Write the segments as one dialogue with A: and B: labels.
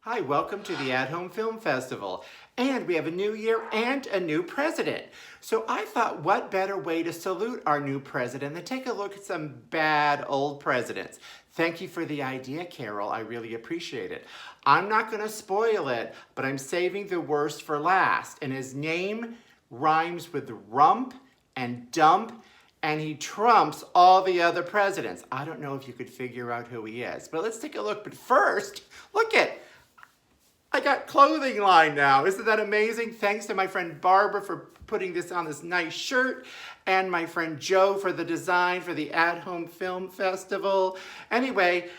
A: Hi, welcome to the At Home Film Festival. And we have a new year and a new president. So I thought, what better way to salute our new president than take a look at some bad old presidents. Thank you for the idea, Carol. I really appreciate it. I'm not going to spoil it, but I'm saving the worst for last. And his name rhymes with rump and dump, and he trumps all the other presidents. I don't know if you could figure out who he is, but let's take a look. But first, look at I got clothing line now. Isn't that amazing? Thanks to my friend Barbara for putting this on this nice shirt, and my friend Joe for the design for the At Home Film Festival. Anyway,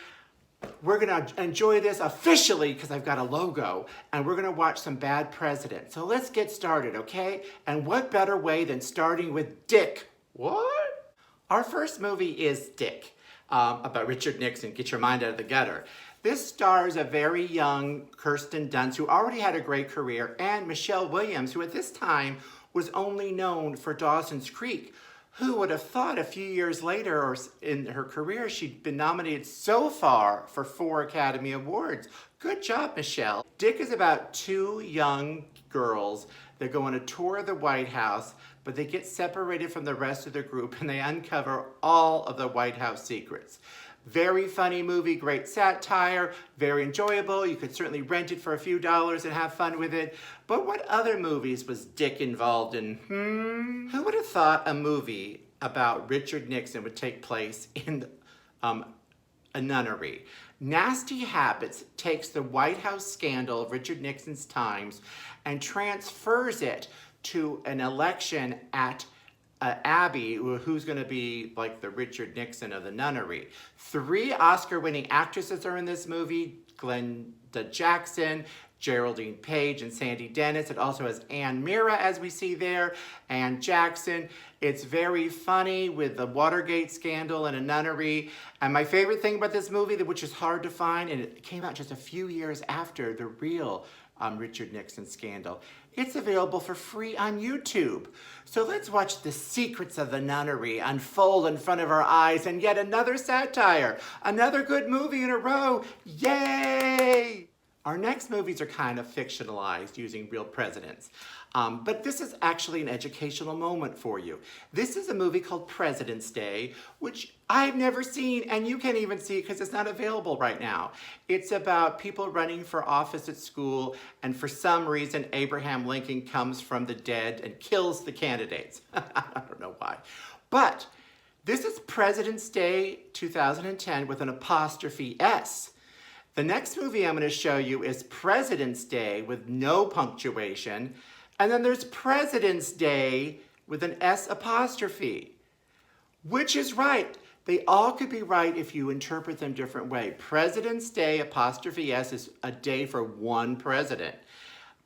A: we're gonna enjoy this officially because I've got a logo, and we're gonna watch some bad presidents. So let's get started, okay? And what better way than starting with Dick? What? Our first movie is Dick, about Richard Nixon. Get your mind out of the gutter. This stars a very young Kirsten Dunst, who already had a great career, and Michelle Williams, who at this time was only known for Dawson's Creek. Who would have thought a few years later or in her career she'd been nominated so far for 4 Academy Awards? Good job, Michelle. Dick is about 2 young girls that go on a tour of the White House, but they get separated from the rest of the group and they uncover all of the White House secrets. Very funny movie, great satire, very enjoyable. You could certainly rent it for a few dollars and have fun with it. But what other movies was Dick involved in? Who would have thought a movie about Richard Nixon would take place in a nunnery? Nasty Habits takes the White House scandal of Richard Nixon's times and transfers it to an election at Abby, who's going to be like the Richard Nixon of the nunnery. 3 Oscar-winning actresses are in this movie: Glenda Jackson, Geraldine Page, and Sandy Dennis. It also has Ann Mira, as we see there, and Jackson. It's very funny with the Watergate scandal and a nunnery. And my favorite thing about this movie, which is hard to find, and it came out just a few years after the real Richard Nixon scandal, it's available for free on YouTube. So let's watch the secrets of the nunnery unfold in front of our eyes, and yet another satire, another good movie in a row. Yay! Our next movies are kind of fictionalized using real presidents. But this is actually an educational moment for you. This is a movie called President's Day, which I've never seen, and you can't even see it because it's not available right now. It's about people running for office at school, and for some reason, Abraham Lincoln comes from the dead and kills the candidates. I don't know why. But this is President's Day 2010 with an apostrophe S. The next movie I'm going to show you is President's Day with no punctuation. And then there's President's Day with an S apostrophe. Which is right? They all could be right if you interpret them different way. President's Day apostrophe S is a day for one president.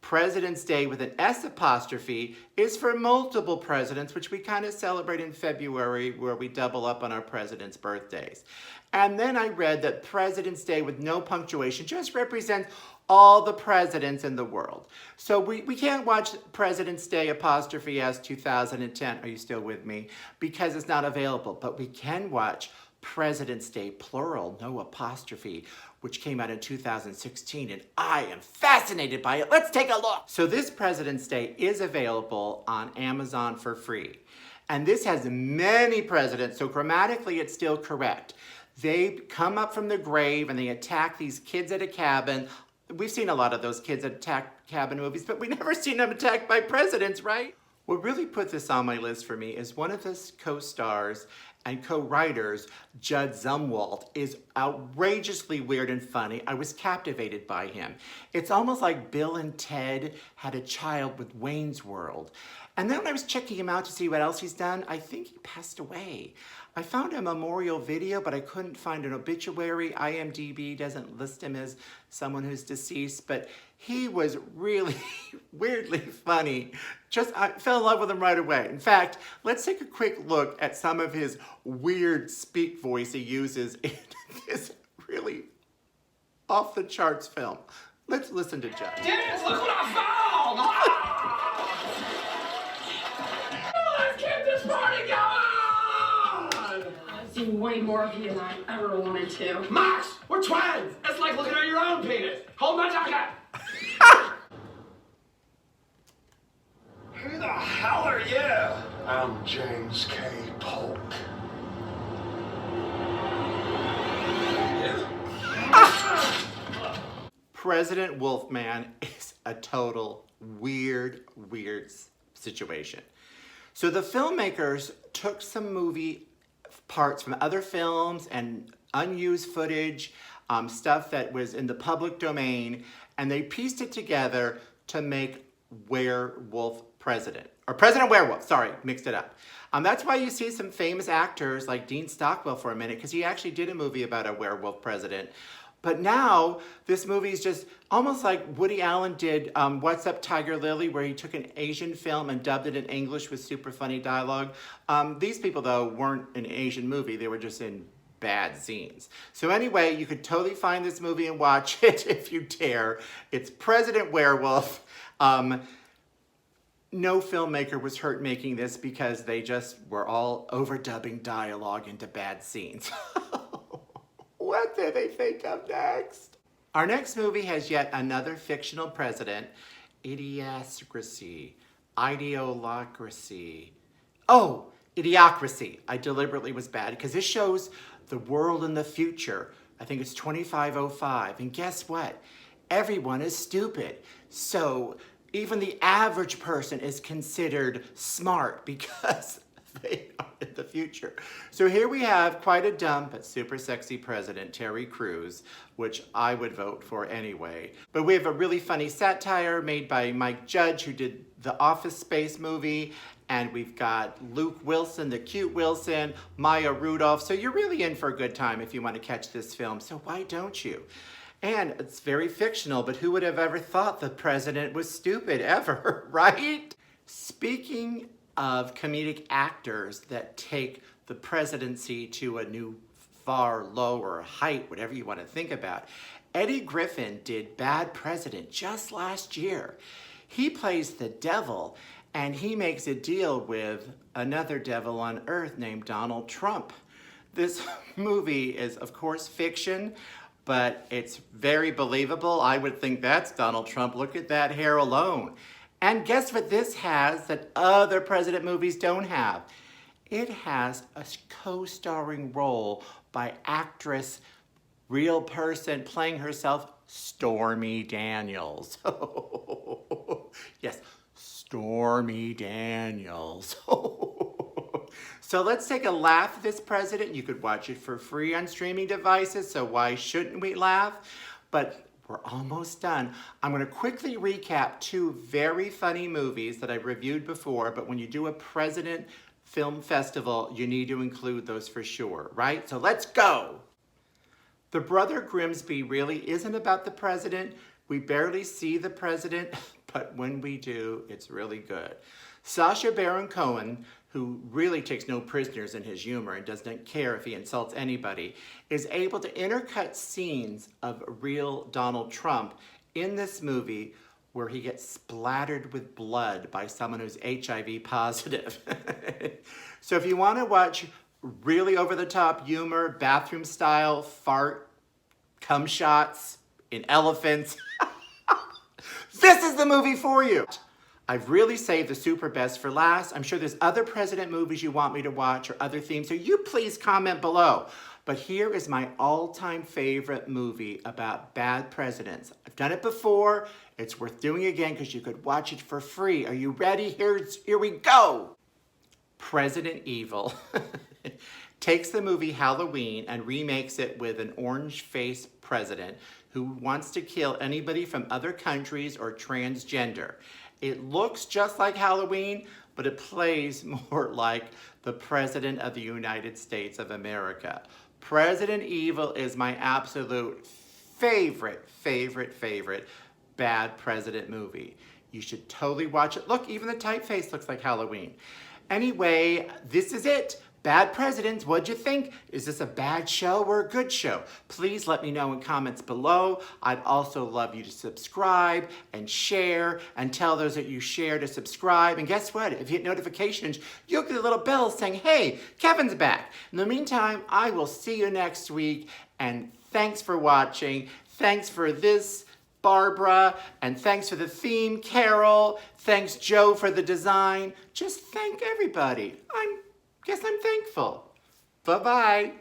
A: President's Day with an S apostrophe is for multiple presidents, which we kind of celebrate in February, where we double up on our presidents' birthdays. And then I read that President's Day with no punctuation just represents all the presidents in the world. So we can't watch President's Day apostrophe S 2010, are you still with me? Because it's not available, but we can watch President's Day plural, no apostrophe, which came out in 2016, and I am fascinated by it. Let's take a look. So this President's Day is available on Amazon for free. And this has many presidents, so grammatically it's still correct. They come up from the grave and they attack these kids at a cabin. We've seen a lot of those kids attack cabin movies, but we've never seen them attacked by presidents, right? What really put this on my list for me is one of the co-stars and co-writers, Judd Zumwalt, is outrageously weird and funny. I was captivated by him. It's almost like Bill and Ted had a child with Wayne's World. And then when I was checking him out to see what else he's done, I think he passed away. I found a memorial video, but I couldn't find an obituary. IMDb doesn't list him as someone who's deceased, but he was really weirdly funny. I fell in love with him right away. In fact, let's take a quick look at some of his weird speak voice he uses in this really off-the-charts film. Let's listen to Judd.
B: Dennis, look what I found! Let's get this party going! I've seen way more of you than I ever wanted to. Max, we're twins! It's It's like looking at your own penis. Hold my jacket.
C: Who the hell are you? I'm James K. Polk.
A: President Wolfman is a total weird situation. So the filmmakers took some movie parts from other films and unused footage, stuff that was in the public domain, and they pieced it together to make Werewolf President. Or President Werewolf, sorry, mixed it up. That's why you see some famous actors like Dean Stockwell for a minute, because he actually did a movie about a werewolf president. But now, this movie is just almost like Woody Allen did What's Up, Tiger Lily, where he took an Asian film and dubbed it in English with super funny dialogue. These people, though, weren't an Asian movie. They were just in bad scenes. So anyway, you could totally find this movie and watch it if you dare. It's President Werewolf. No filmmaker was hurt making this because they just were all overdubbing dialogue into bad scenes. What did they think of next? Our next movie has yet another fictional president. Idiocracy. Idiocracy. Oh, Idiocracy. I deliberately was bad because this shows the world in the future. I think it's 2505. And guess what? Everyone is stupid. So even the average person is considered smart because they are in the future. So here we have quite a dumb but super sexy president, Terry Crews, which I would vote for anyway. But we have a really funny satire made by Mike Judge, who did the Office Space movie. And we've got Luke Wilson, the cute Wilson, Maya Rudolph. So you're really in for a good time if you want to catch this film. So why don't you? And it's very fictional, but who would have ever thought the president was stupid ever, right? Speaking of comedic actors that take the presidency to a new far lower height, whatever you want to think about, Eddie Griffin did Bad President just last year. He plays the devil, and he makes a deal with another devil on earth named Donald Trump. This movie is, of course, fiction, but it's very believable. I would think that's Donald Trump. Look at that hair alone. And guess what this has that other president movies don't have? It has a co-starring role by actress, real person playing herself, Stormy Daniels. Yes, Stormy Daniels. So let's take a laugh at this president. You could watch it for free on streaming devices, so why shouldn't we laugh? But we're almost done. I'm going to quickly recap two very funny movies that I've reviewed before, but when you do a president film festival, you need to include those for sure, right? So let's go. The Brother Grimsby really isn't about the president. We barely see the president, but when we do, it's really good. Sacha Baron Cohen, who really takes no prisoners in his humor and doesn't care if he insults anybody, is able to intercut scenes of real Donald Trump in this movie where he gets splattered with blood by someone who's HIV positive. So if you want to watch really over-the-top humor, bathroom-style, fart, cum shots in elephants, this is the movie for you. I've really saved the super best for last. I'm sure there's other president movies you want me to watch or other themes, so you please comment below. But here is my all-time favorite movie about bad presidents. I've done it before. It's worth doing again because you could watch it for free. Are you ready? Here we go. President Evil takes the movie Halloween and remakes it with an orange-faced president who wants to kill anybody from other countries or transgender. It looks just like Halloween, but it plays more like the President of the United States of America. President Evil is my absolute favorite bad president movie. You should totally watch it. Look, even the typeface looks like Halloween. Anyway, this is it. Bad Presidents, what'd you think? Is this a bad show or a good show? Please let me know in comments below. I'd also love you to subscribe and share and tell those that you share to subscribe. And guess what? If you hit notifications, you'll get a little bell saying, hey, Kevin's back. In the meantime, I will see you next week. And thanks for watching. Thanks for this, Barbara, and thanks for the theme, Carol. Thanks, Joe, for the design. Just thank everybody. Guess I'm thankful. Bye-bye.